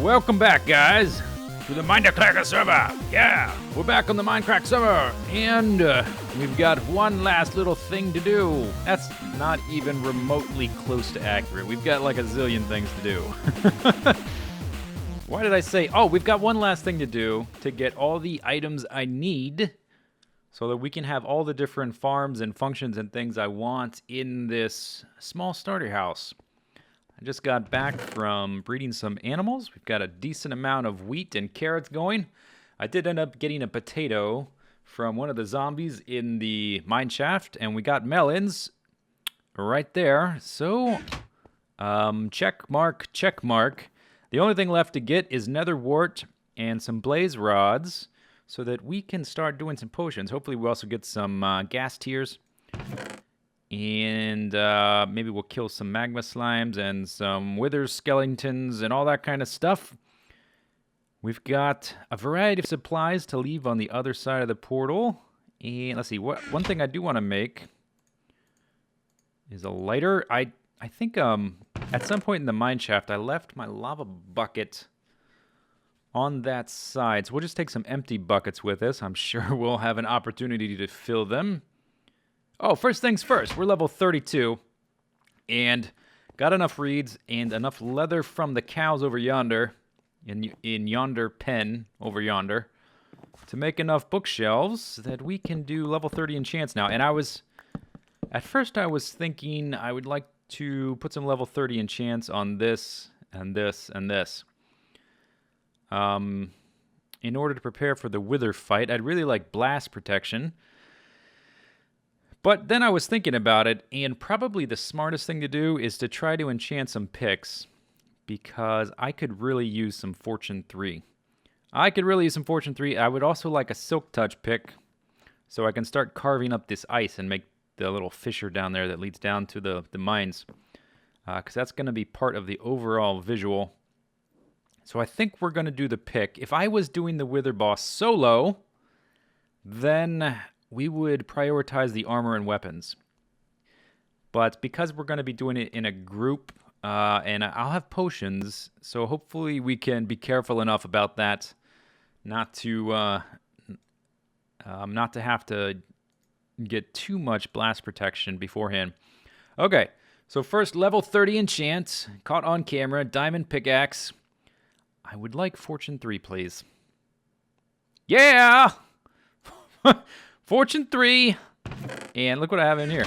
Welcome back, guys, to the Mindcrack server. Yeah, we're back on the Mindcrack server, and we've got one last little thing to do. That's not even remotely close to accurate. We've got like a zillion things to do. Why did I say, oh, we've got one last thing to do to get all the items I need so that we can have all the different farms and functions and things I want in this small starter house. I just got back from breeding some animals. We've got a decent amount of wheat and carrots going. I did end up getting a potato from one of the zombies in the mine shaft, and we got melons right there. So, check mark, check mark. The only thing left to get is nether wart and some blaze rods so that we can start doing some potions. Hopefully we also get some gas tiers. And maybe we'll kill some magma slimes and some wither skeletons and all that kind of stuff. We've got a variety of supplies to leave on the other side of the portal. And let's see, one thing I do want to make is a lighter. I think at some point in the mine shaft I left my lava bucket on that side. So we'll just take some empty buckets with us. I'm sure we'll have an opportunity to fill them. Oh, first things first, we're level 32, and got enough reeds and enough leather from the cows over yonder, in yonder pen over yonder, to make enough bookshelves that we can do level 30 enchants now. And at first I was thinking I would like to put some level 30 enchants on this and this and this. In order to prepare for the wither fight, I'd really like blast protection. But then I was thinking about it, and probably the smartest thing to do is to try to enchant some picks, because I could really use some Fortune 3. I would also like a Silk Touch pick, so I can start carving up this ice and make the little fissure down there that leads down to the mines, because that's going to be part of the overall visual. So I think we're going to do the pick. If I was doing the Wither boss solo, then we would prioritize the armor and weapons. But because we're going to be doing it in a group, and I'll have potions, so hopefully we can be careful enough about that not to have to get too much blast protection beforehand. Okay, so first level 30 enchant, caught on camera, diamond pickaxe. I would like Fortune 3, please. Yeah! Fortune 3, and look what I have in here.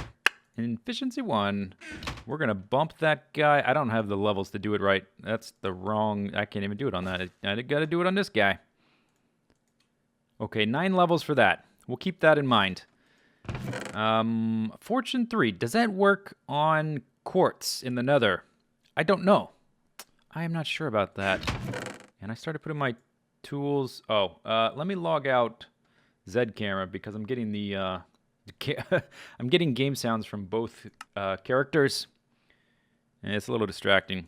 Efficiency 1. We're going to bump that guy. I don't have the levels to do it right. That's the wrong... I can't even do it on that. I got to do it on this guy. Okay, 9 levels for that. We'll keep that in mind. Fortune 3. Does that work on quartz in the nether? I don't know. I am not sure about that. And I started putting my tools... Oh, let me log out Z camera because I'm getting I'm getting game sounds from both characters, and it's a little distracting.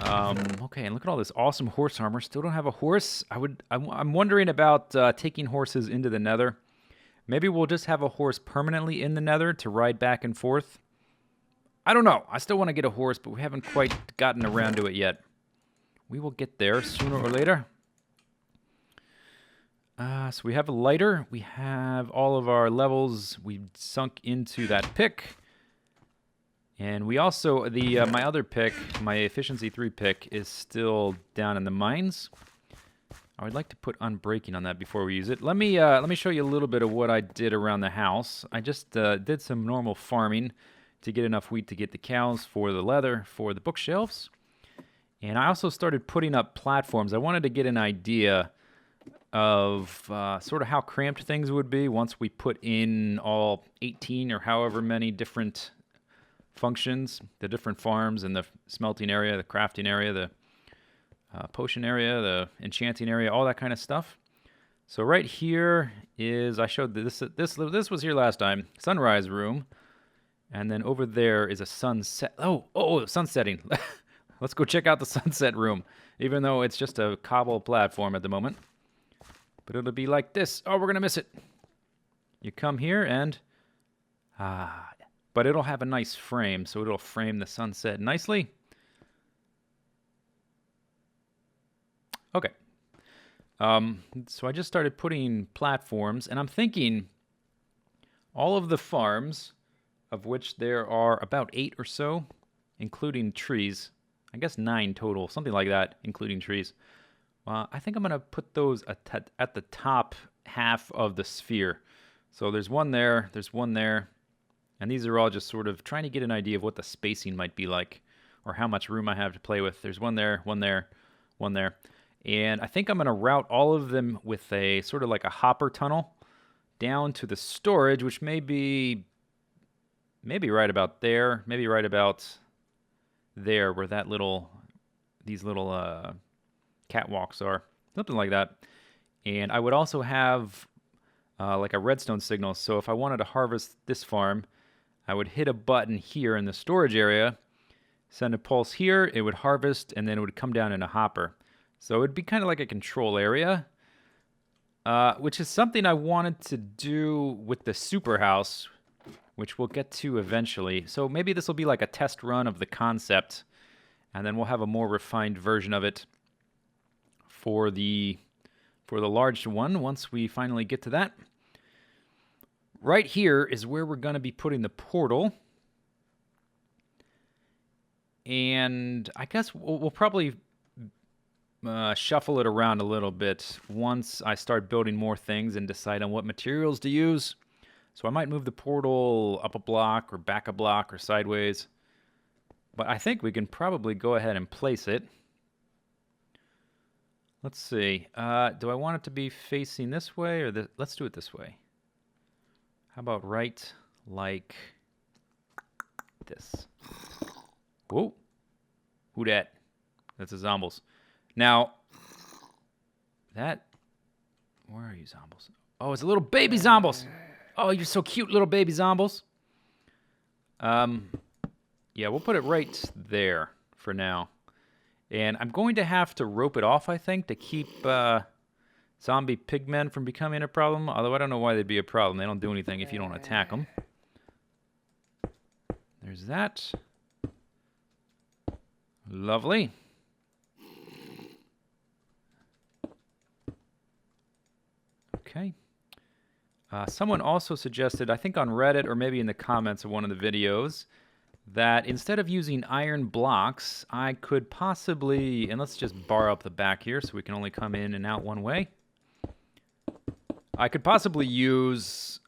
Okay, and look at all this awesome horse armor. Still don't have a horse. I'm wondering about taking horses into the nether. Maybe we'll just have a horse permanently in the nether to ride back and forth. I don't know. I still want to get a horse, but we haven't quite gotten around to it yet. We will get there sooner or later. So we have a lighter. We have all of our levels. We've sunk into that pick. And we also, my other pick, my efficiency 3 pick, is still down in the mines. I would like to put unbreaking on that before we use it. Let me show you a little bit of what I did around the house. I just did some normal farming to get enough wheat to get the cows, for the leather, for the bookshelves. And I also started putting up platforms. I wanted to get an idea of sort of how cramped things would be once we put in all 18 or however many different functions, the different farms and the smelting area, the crafting area, the potion area, the enchanting area, all that kind of stuff. So right here is, I showed this was here last time, sunrise room, and then over there is a sunset. Oh, sunsetting. Let's go check out the sunset room, even though it's just a cobble platform at the moment. But it'll be like this. Oh, we're going to miss it. You come here and... but it'll have a nice frame, so it'll frame the sunset nicely. So I just started putting platforms, and I'm thinking all of the farms, of which there are about 8 or so, including trees. I guess 9 total, something like that, including trees. I think I'm going to put those at the top half of the sphere. So there's one there, and these are all just sort of trying to get an idea of what the spacing might be like, or how much room I have to play with. There's one there, one there, one there. And I think I'm going to route all of them with a sort of like a hopper tunnel down to the storage, which may be right about there, maybe right about there where these little catwalks are, something like that. And I would also have like a redstone signal. So if I wanted to harvest this farm, I would hit a button here in the storage area, send a pulse here, it would harvest, and then it would come down in a hopper. So it would be kind of like a control area, which is something I wanted to do with the super house, which we'll get to eventually. So maybe this will be like a test run of the concept, and then we'll have a more refined version of it for the large one once we finally get to that. Right here is where we're going to be putting the portal. And I guess we'll probably shuffle it around a little bit once I start building more things and decide on what materials to use. So I might move the portal up a block or back a block or sideways. But I think we can probably go ahead and place it. Let's see. Do I want it to be facing this way or let's do it this way. How about right like this? Whoa. Who dat? That's a Zombles. Now, where are you, Zombles? Oh, it's a little baby Zombles. Oh, you're so cute, little baby Zombles. Yeah, we'll put it right there for now. And I'm going to have to rope it off, I think, to keep zombie pigmen from becoming a problem. Although I don't know why they'd be a problem. They don't do anything if you don't attack them. There's that. Lovely. Okay. Someone also suggested, I think on Reddit or maybe in the comments of one of the videos, that instead of using iron blocks, I could possibly, and let's just bar up the back here so we can only come in and out one way. I could possibly use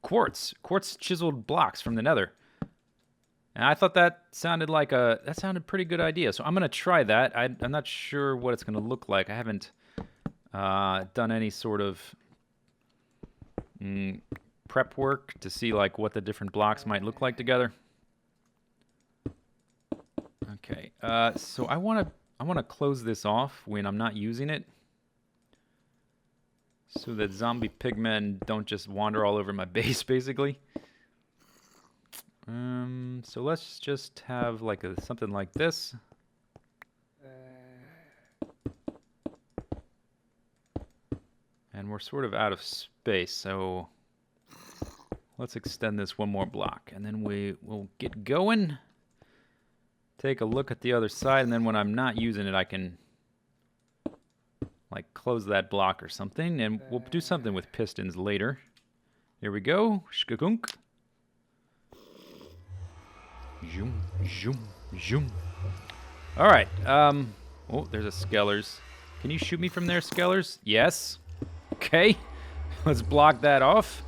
quartz chiseled blocks from the Nether. And I thought that sounded like a pretty good idea. So I'm going to try that. I'm not sure what it's going to look like. I haven't done any sort of prep work to see like what the different blocks might look like together. Okay, so I want to close this off when I'm not using it, so that zombie pigmen don't just wander all over my base, basically. So let's just have like something like this. And we're sort of out of space, so let's extend this one more block, and then we'll get going. Take a look at the other side, and then when I'm not using it, I can like close that block or something, and we'll do something with pistons later. Here we go. Shkakunk. Zoom, zoom, zoom. All right. Oh, there's a Skellers. Can you shoot me from there, Skellers? Yes. Okay. Let's block that off.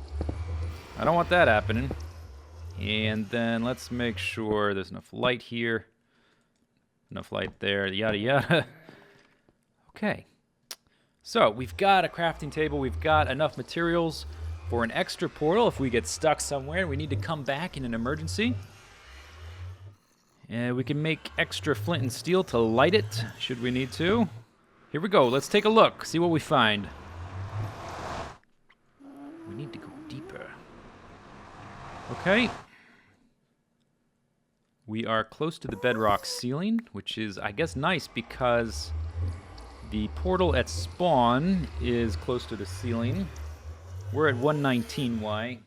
I don't want that happening. And then let's make sure there's enough light here. Enough light there, yada yada. Okay. So we've got a crafting table. We've got enough materials for an extra portal if we get stuck somewhere and we need to come back in an emergency. And we can make extra flint and steel to light it, should we need to. Here we go. Let's take a look, see what we find. We need to go deeper. Okay. We are close to the bedrock ceiling, which is, I guess, nice because the portal at spawn is close to the ceiling. We're at 119Y.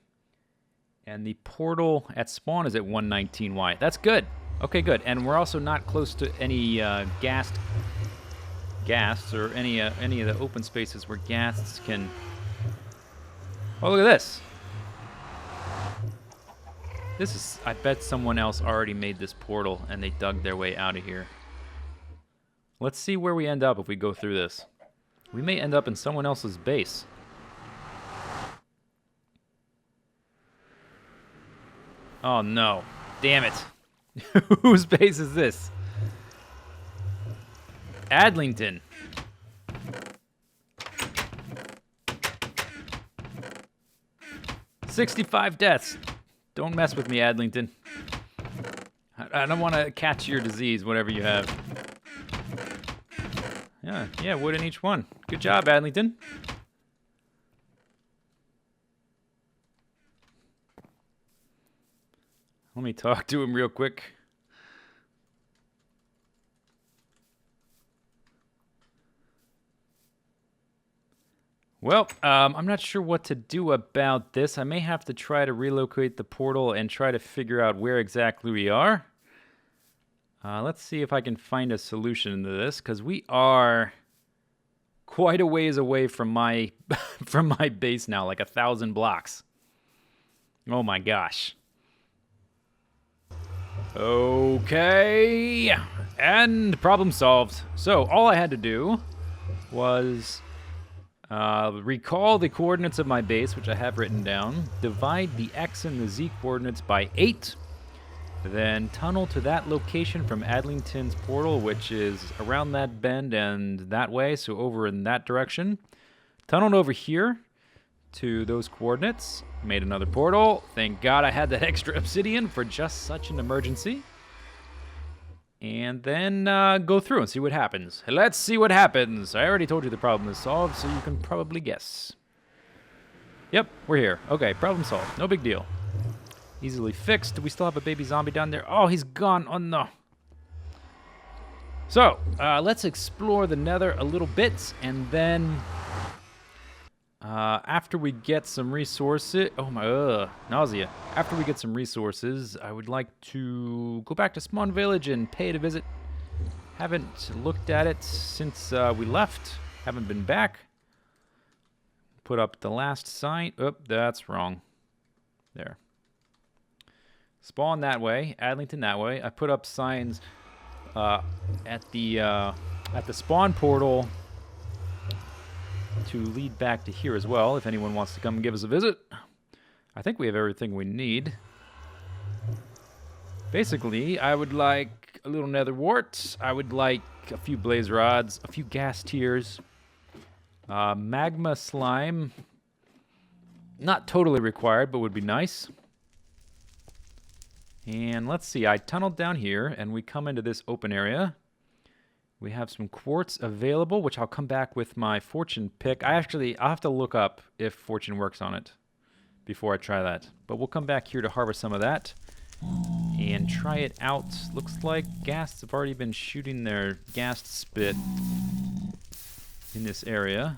And the portal at spawn is at 119Y. That's good. Okay, good. And we're also not close to any ghast ghasts or any of the open spaces where ghasts can... Oh, look at this. This is... I bet someone else already made this portal and they dug their way out of here. Let's see where we end up if we go through this. We may end up in someone else's base. Oh no. Damn it. Whose base is this? Adlington. "65 deaths. Don't mess with me, Adlington. I don't want to catch your disease, whatever you have." Yeah, wood in each one. Good job, Adlington. Let me talk to him real quick. Well, I'm not sure what to do about this. I may have to try to relocate the portal and try to figure out where exactly we are. Let's see if I can find a solution to this, because we are quite a ways away from my from my base now, like 1,000 blocks. Oh my gosh. Okay, and problem solved. So all I had to do was recall the coordinates of my base, which I have written down, divide the X and the Z coordinates by 8, then tunnel to that location from Adlington's portal, which is around that bend and that way, so over in that direction. Tunneled over here to those coordinates, made another portal. Thank God I had that extra obsidian for just such an emergency. And then go through and see what happens. Let's see what happens. I already told you the problem is solved, so you can probably guess. Yep, we're here. Okay, problem solved. No big deal. Easily fixed. Do we still have a baby zombie down there? Oh, he's gone. Oh, no. So, let's explore the Nether a little bit, and then... after we get some resources... Oh my, nausea. After we get some resources, I would like to go back to Spawn Village and pay it a visit. Haven't looked at it since we left. Haven't been back. Put up the last sign. Oh, that's wrong. There. Spawn that way. Adlington that way. I put up signs at the spawn portal to lead back to here as well, if anyone wants to come and give us a visit. I think we have everything we need. Basically, I would like a little nether wart. I would like a few blaze rods, a few gas tiers, magma slime. Not totally required, but would be nice. And let's see, I tunneled down here, and we come into this open area. We have some quartz available, which I'll come back with my fortune pick. I'll have to look up if fortune works on it before I try that. But we'll come back here to harvest some of that and try it out. Looks like ghasts have already been shooting their ghast spit in this area.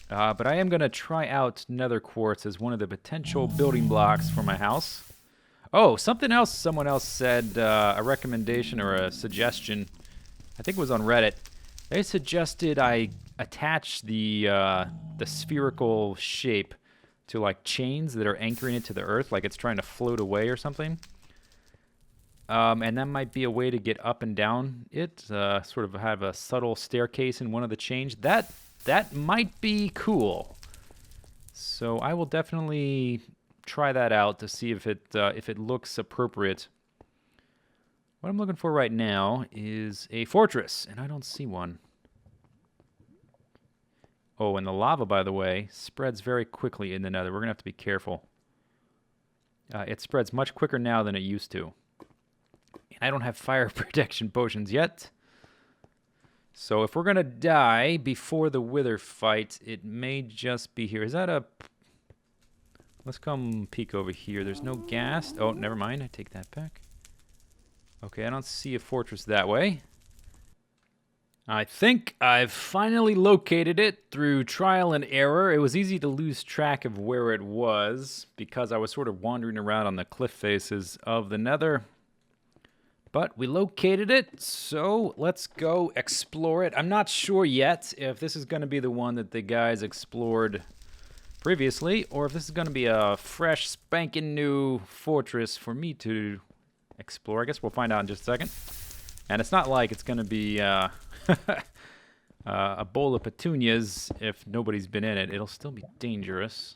But I am going to try out nether quartz as one of the potential building blocks for my house. Oh, something else someone else said, a recommendation or a suggestion, I think it was on Reddit. They suggested I attach the spherical shape to like chains that are anchoring it to the earth, like it's trying to float away or something. And that might be a way to get up and down it, sort of have a subtle staircase in one of the chains. That might be cool. So I will definitely try that out to see if it looks appropriate. What I'm looking for right now is a fortress, and I don't see one. Oh, and the lava, by the way, spreads very quickly in the Nether. We're gonna have to be careful. It spreads much quicker now than it used to. And I don't have fire protection potions yet. So if we're gonna die before the wither fight, it may just be here. Is that a... Let's come peek over here. There's no gas. Oh, never mind. I take that back. Okay, I don't see a fortress that way. I think I've finally located it through trial and error. It was easy to lose track of where it was because I was sort of wandering around on the cliff faces of the Nether. But we located it, so let's go explore it. I'm not sure yet if this is going to be the one that the guys explored previously, or if this is going to be a fresh, spanking new fortress for me to explore. I guess we'll find out in just a second. And it's not like it's going to be a bowl of petunias if nobody's been in it. It'll still be dangerous.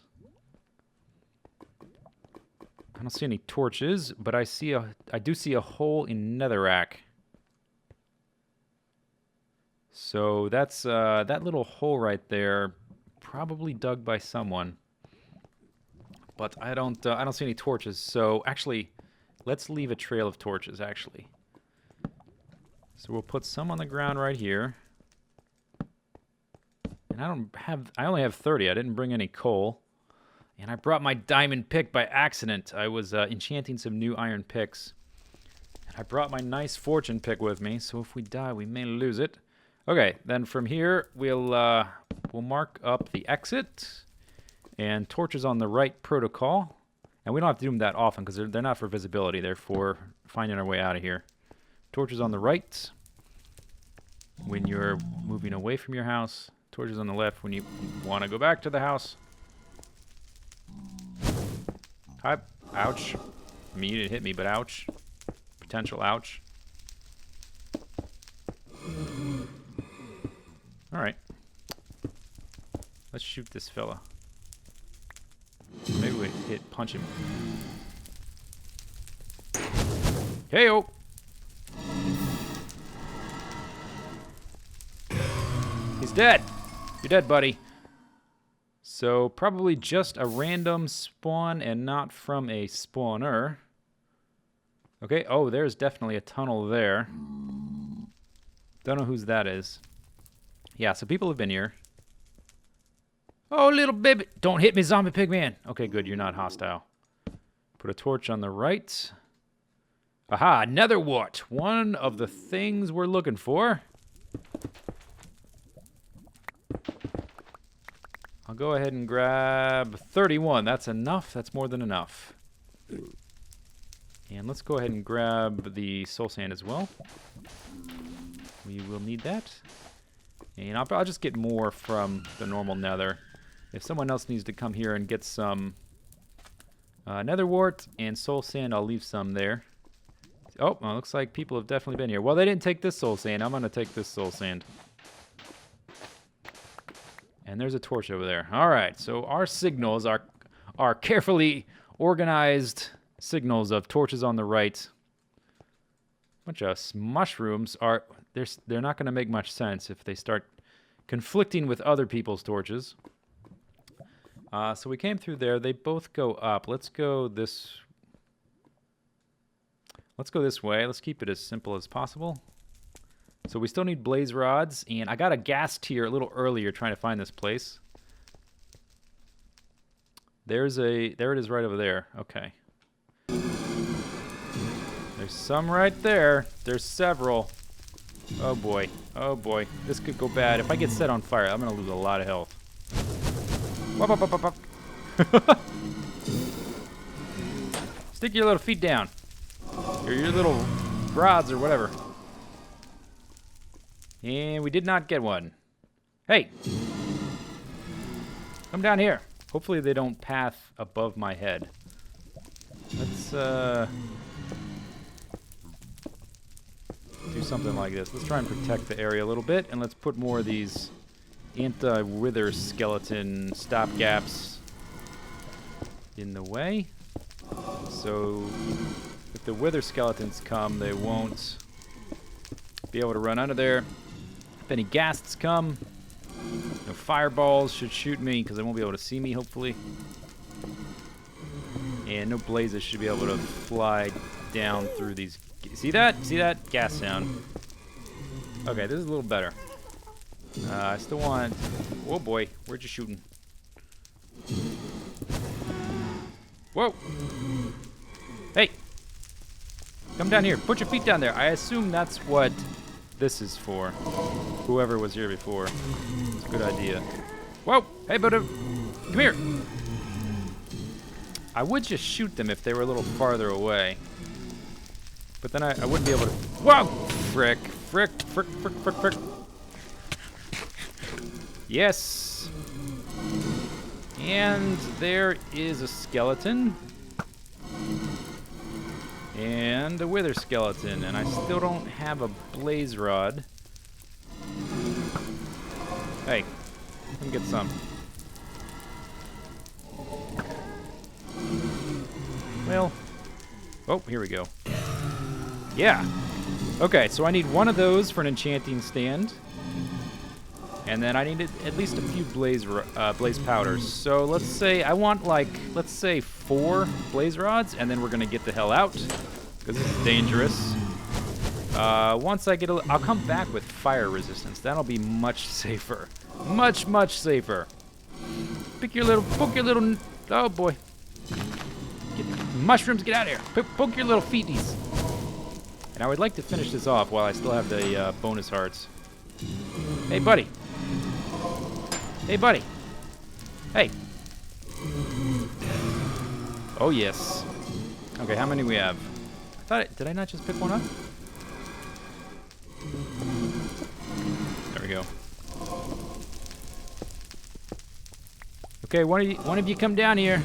I don't see any torches, but I do see a hole in netherrack. So that's that little hole right there, probably dug by someone. But I don't see any torches. So actually, let's leave a trail of torches. Actually, so we'll put some on the ground right here. And I only have 30. I didn't bring any coal. And I brought my diamond pick by accident. I was enchanting some new iron picks. And I brought my nice fortune pick with me, so if we die, we may lose it. Okay, then from here, we'll mark up the exit. And torches on the right protocol. And we don't have to do them that often, because they're not for visibility. They're for finding our way out of here. Torches on the right when you're moving away from your house. Torches on the left when you want to go back to the house. Hi. Ouch. I mean, you didn't hit me, but ouch. Potential ouch. Alright. Let's shoot this fella. Maybe we punch him. Hey-o! He's dead! You're dead, buddy. So, probably just a random spawn and not from a spawner. Okay, oh, there's definitely a tunnel there. Don't know whose that is. Yeah, so people have been here. Oh, little baby. Don't hit me, zombie pigman. Okay, good, you're not hostile. Put a torch on the right. Aha, nether wart. One of the things we're looking for. I'll go ahead and grab 31. That's enough. That's more than enough. And let's go ahead and grab the soul sand as well. We will need that. And I'll just get more from the normal nether. If someone else needs to come here and get some nether wart and soul sand, I'll leave some there. Oh, well, looks like people have definitely been here. Well, they didn't take this soul sand. I'm going to take this soul sand. And there's a torch over there. All right, so our signals are carefully organized signals of torches on the right. Bunch of mushrooms are they're not going to make much sense if they start conflicting with other people's torches. So we came through there. They both go up. Let's go this way. Let's keep it as simple as possible. So we still need blaze rods, and I got a gas tier a little earlier trying to find this place. There it is right over there. Okay. There's some right there. There's several. Oh boy. Oh boy. This could go bad. If I get set on fire, I'm gonna lose a lot of health. Wop, wop, wop, wop, wop. Stick your little feet down. Or your little rods or whatever. And we did not get one. Hey! Come down here. Hopefully they don't path above my head. Let's do something like this. Let's try and protect the area a little bit, and let's put more of these anti-wither skeleton stopgaps in the way. So if the wither skeletons come, they won't be able to run under there. If any ghasts come, no fireballs should shoot me because they won't be able to see me, hopefully. And no blazes should be able to fly down through these. See that? See that? Gas sound. Okay, this is a little better. I still want... Oh boy, where'd you shooting? Whoa! Hey! Come down here. Put your feet down there. I assume that's what this is for. Whoever was here before. It's a good idea. Whoa! Hey, buddy! Come here! I would just shoot them if they were a little farther away. But then I wouldn't be able to... Whoa! Frick. Frick. Frick. Frick. Frick. Frick. Yes! And there is a skeleton. And a wither skeleton. And I still don't have a blaze rod. Hey, let me get some. Well, oh, here we go. Yeah. Okay, so I need one of those for an enchanting stand. And then I need at least a few blaze powders. So let's say I want like, let's say 4 blaze rods, and then we're gonna get the hell out because this is dangerous. Once I get I'll come back with fire resistance. That'll be much safer. Much, much safer. Poke your little, oh boy. Mushrooms, get out of here. Poke your little feeties. And I would like to finish this off while I still have the bonus hearts. Hey, buddy. Hey, buddy. Hey. Oh, yes. Okay, how many we have? I thought, did I not just pick one up? There we go. Okay, one of you come down here.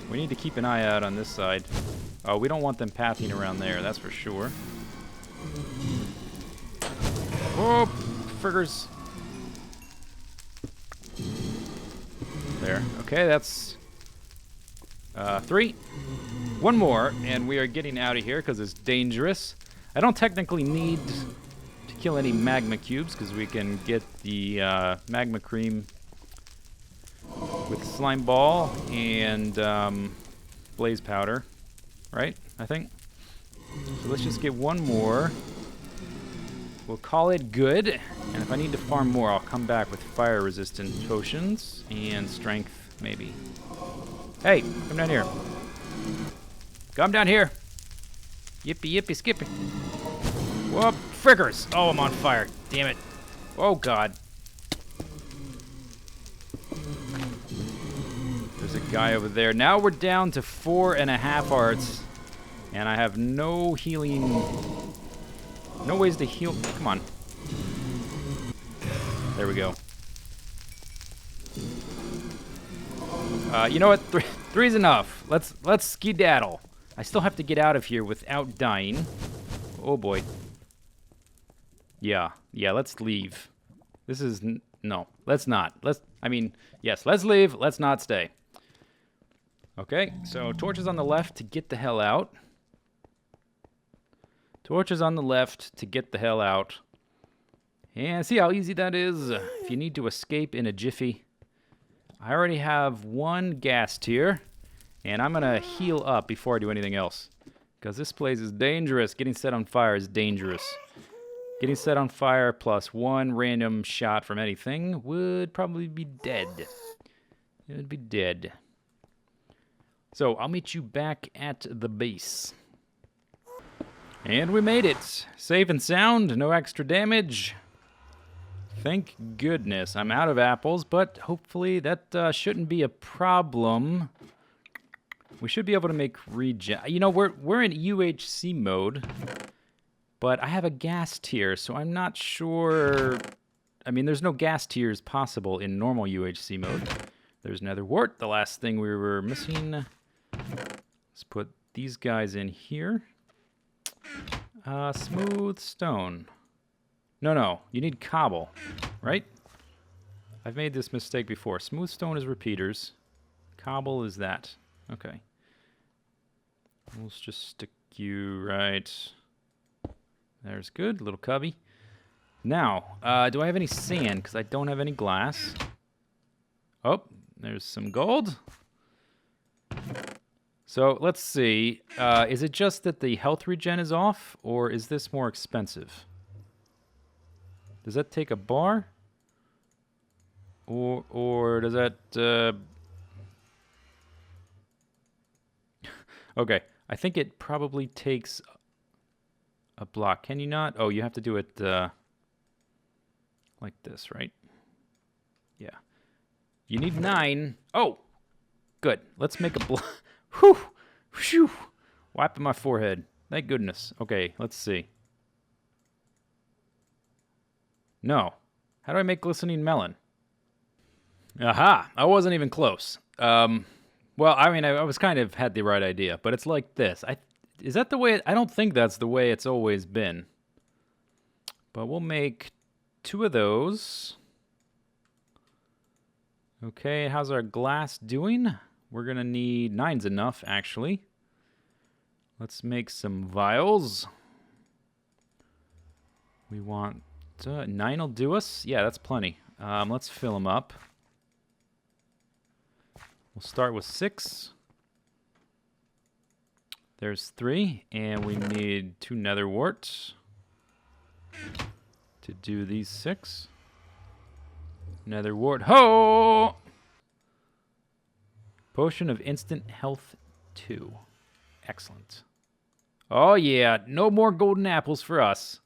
We need to keep an eye out on this side. Oh, we don't want them pathing around there, that's for sure. Oh, friggers. There. Okay, that's 3. One more, and we are getting out of here because it's dangerous. I don't technically need to kill any magma cubes because we can get the magma cream with slime ball and blaze powder, right? I think. So let's just get one more. We'll call it good. And if I need to farm more, I'll come back with fire resistant potions and strength, maybe. Hey, come down here. Come down here. Yippee, yippee, skippy. Whoop, friggers. Oh, I'm on fire. Damn it. Oh, God. There's a guy over there. Now we're down to 4.5 hearts. And I have no healing... No ways to heal... Come on. There we go. You know what? Three's enough. Let's skedaddle. I still have to get out of here without dying. Oh, boy. Yeah, let's leave. This is... No, let's not. Yes, let's leave. Let's not stay. Okay, so torches on the left to get the hell out. Torches on the left to get the hell out. And see how easy that is if you need to escape in a jiffy. I already have 1 gas tier. And I'm going to heal up before I do anything else. Because this place is dangerous. Getting set on fire is dangerous. Getting set on fire plus 1 random shot from anything would probably be dead. It would be dead. So I'll meet you back at the base. And we made it. Safe and sound, no extra damage. Thank goodness. I'm out of apples, but hopefully that shouldn't be a problem. We should be able to make regen. You know, we're in UHC mode, but I have a gas tier, so I'm not sure. I mean, there's no gas tiers possible in normal UHC mode. There's Nether wart, the last thing we were missing. Let's put these guys in here. Smooth stone. No, you need cobble, right? I've made this mistake before. Smooth stone is repeaters. Cobble is that. Okay. Let's just stick you right. There's good, little cubby. Now, do I have any sand? Because I don't have any glass. Oh, there's some gold. So, let's see. Is it just that the health regen is off? Or is this more expensive? Does that take a bar? Or does that... Okay, I think it probably takes a block. Can you not? Oh, you have to do it like this, right? Yeah. You need 9. Oh, good. Let's make a block. Whew. Whew. Wiping my forehead. Thank goodness. Okay, let's see. No. How do I make glistening melon? Aha! I wasn't even close. Well, I mean, I was kind of had the right idea, but it's like this. Is that the way? I don't think that's the way it's always been. But we'll make 2 of those. Okay, how's our glass doing? We're gonna need 9's enough, actually. Let's make some vials. We want 9 will do us. Yeah, that's plenty. Let's fill them up. We'll start with 6. There's 3, and we need 2 nether warts to do these 6. Nether wart. Ho! Potion of instant health 2. Excellent. Oh yeah, no more golden apples for us.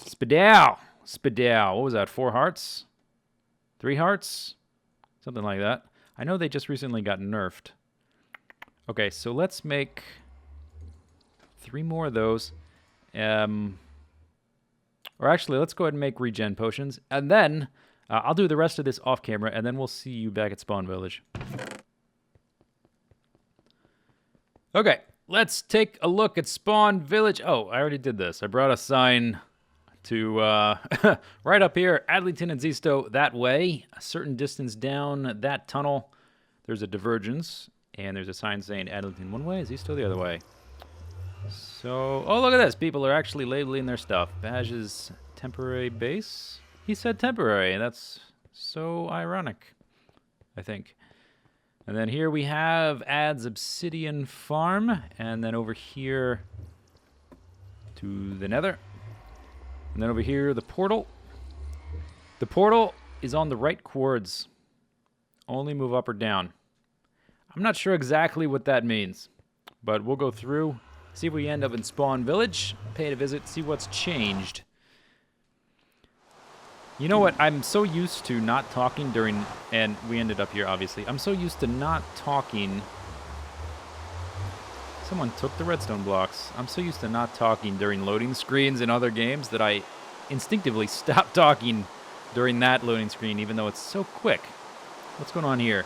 Spadow! Spadow. What was that, 4 hearts? 3 hearts? Something like that. I know they just recently got nerfed. Okay, so let's make 3 more of those. Or actually, let's go ahead and make regen potions. And then, I'll do the rest of this off camera, and then we'll see you back at Spawn Village. Okay, let's take a look at Spawn Village. Oh, I already did this. I brought a sign to right up here, Adlington and Zisteau that way. A certain distance down that tunnel, there's a divergence, and there's a sign saying Adlington one way, Zisteau the other way. So, oh, look at this. People are actually labeling their stuff. Badge's temporary base. He said temporary, and that's so ironic, I think. And then here we have Ad's Obsidian Farm, and then over here to the Nether. And then over here, the portal. The portal is on the right chords. Only move up or down. I'm not sure exactly what that means, but we'll go through. See if we end up in Spawn Village, pay it a visit, see what's changed. You know what? I'm so used to not talking during, and we ended up here, obviously. I'm so used to not talking. Someone took the redstone blocks. I'm so used to not talking during loading screens in other games that I instinctively stop talking during that loading screen, even though it's so quick. What's going on here?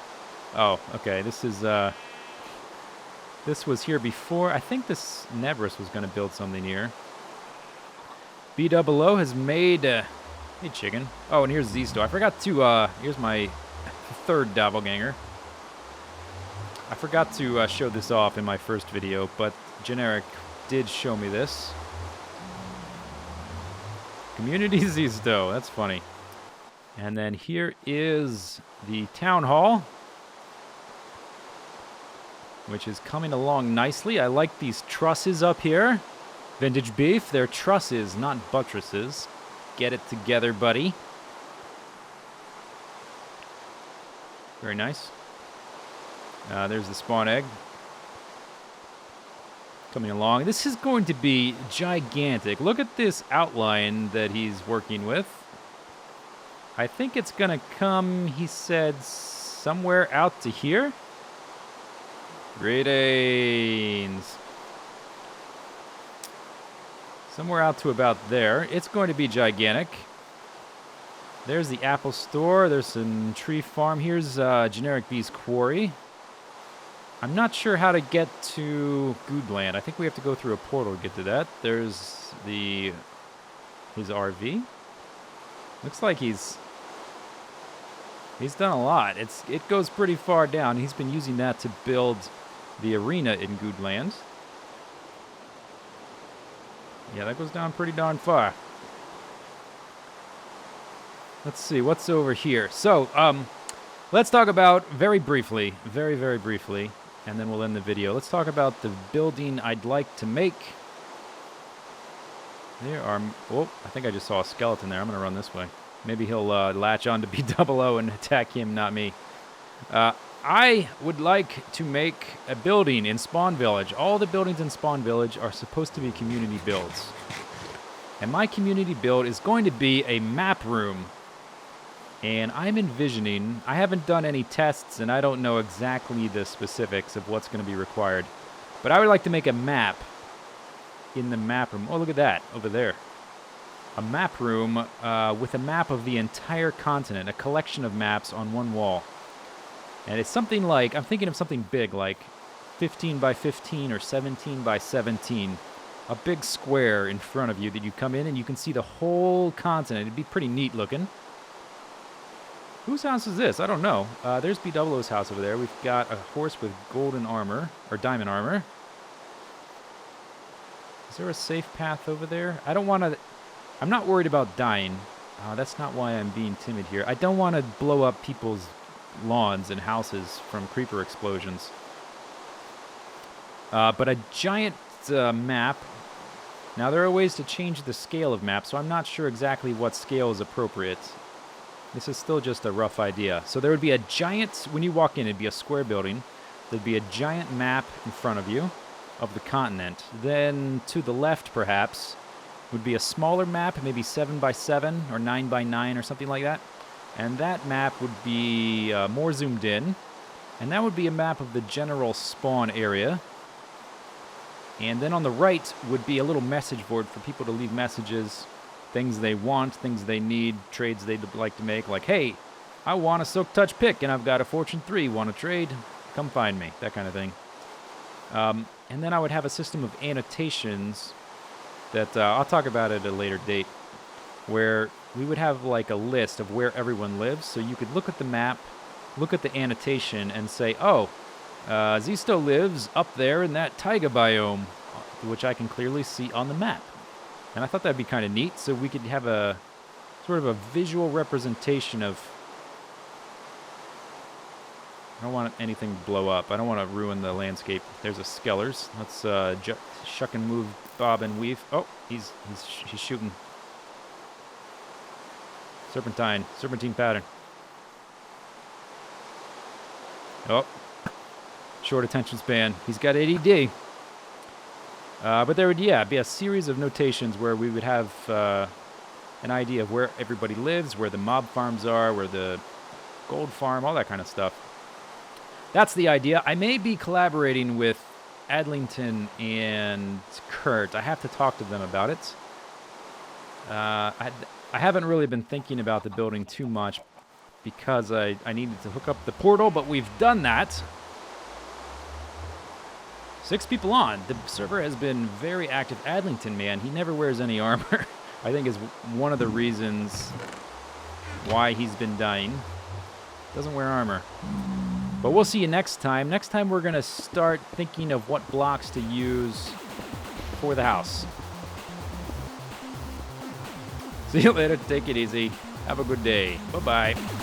Oh, okay, this is, this was here before. I think this Nebris was going to build something here. B00 has made... hey, chicken. Oh, and here's Zisteau. I forgot to... here's my 3rd doppelganger. I forgot to show this off in my first video, but Generic did show me this. Community Zisteau. That's funny. And then here is the Town Hall, which is coming along nicely. I like these trusses up here. Vintage beef, they're trusses, not buttresses. Get it together, buddy. Very nice. There's the spawn egg. Coming along. This is going to be gigantic. Look at this outline that he's working with. I think it's going to come, he said, somewhere out to here. Greetings. Somewhere out to about there. It's going to be gigantic. There's the apple store. There's some tree farm. Here's Generic Bee's quarry. I'm not sure how to get to Goodland. I think we have to go through a portal to get to that. There's his RV. Looks like he's done a lot. It goes pretty far down. He's been using that to build the arena in Goodland. Yeah, that goes down pretty darn far. Let's see, what's over here? So, let's talk about, very briefly, very, very briefly, and then we'll end the video. Let's talk about the building I'd like to make. There are, oh, I think I just saw a skeleton there. I'm going to run this way. Maybe he'll latch on to B00 and attack him, not me. I would like to make a building in Spawn Village. All the buildings in Spawn Village are supposed to be community builds. And my community build is going to be a map room. And I'm envisioning, I haven't done any tests and I don't know exactly the specifics of what's going to be required. But I would like to make a map in the map room. Oh, look at that over there. A map room with a map of the entire continent, a collection of maps on one wall. And it's something like, I'm thinking of something big, like 15 by 15 or 17 by 17. A big square in front of you that you come in and you can see the whole continent. It'd be pretty neat looking. Whose house is this? I don't know. There's B00's house over there. We've got a horse with golden armor, or diamond armor. Is there a safe path over there? I don't want to... I'm not worried about dying. That's not why I'm being timid here. I don't want to blow up people's lawns and houses from creeper explosions. But a giant map. Now, there are ways to change the scale of maps, so I'm not sure exactly what scale is appropriate. This is still just a rough idea. So there would be a giant... When you walk in, it'd be a square building. There'd be a giant map in front of you of the continent. Then, to the left, perhaps, would be a smaller map, maybe 7 by 7 or 9 by 9 or something like that. And that map would be more zoomed in. And that would be a map of the general spawn area. And then on the right would be a little message board for people to leave messages, things they want, things they need, trades they'd like to make. Like, hey, I want a Silk Touch pick and I've got a Fortune 3. Want to trade? Come find me. That kind of thing. And then I would have a system of annotations that I'll talk about at a later date, where we would have like a list of where everyone lives, so you could look at the map, look at the annotation, and say, oh, Zisteau lives up there in that taiga biome, which I can clearly see on the map. And I thought that'd be kind of neat, so we could have a sort of a visual representation of... I don't want anything to blow up. I don't want to ruin the landscape. There's a Skellers. Let's shuck and move, bob and weave. Oh, he's shooting. Serpentine pattern. Oh, short attention span. He's got ADD. But there would, be a series of notations where we would have an idea of where everybody lives, where the mob farms are, where the gold farm, all that kind of stuff. That's the idea. I may be collaborating with Adlington and Kurt. I have to talk to them about it. I haven't really been thinking about the building too much because I needed to hook up the portal, but we've done that. 6 people on. The server has been very active. Adlington, man, he never wears any armor. I think is one of the reasons why he's been dying. Doesn't wear armor. But we'll see you next time. Next time we're going to start thinking of what blocks to use for the house. See you later. Take it easy. Have a good day. Bye-bye.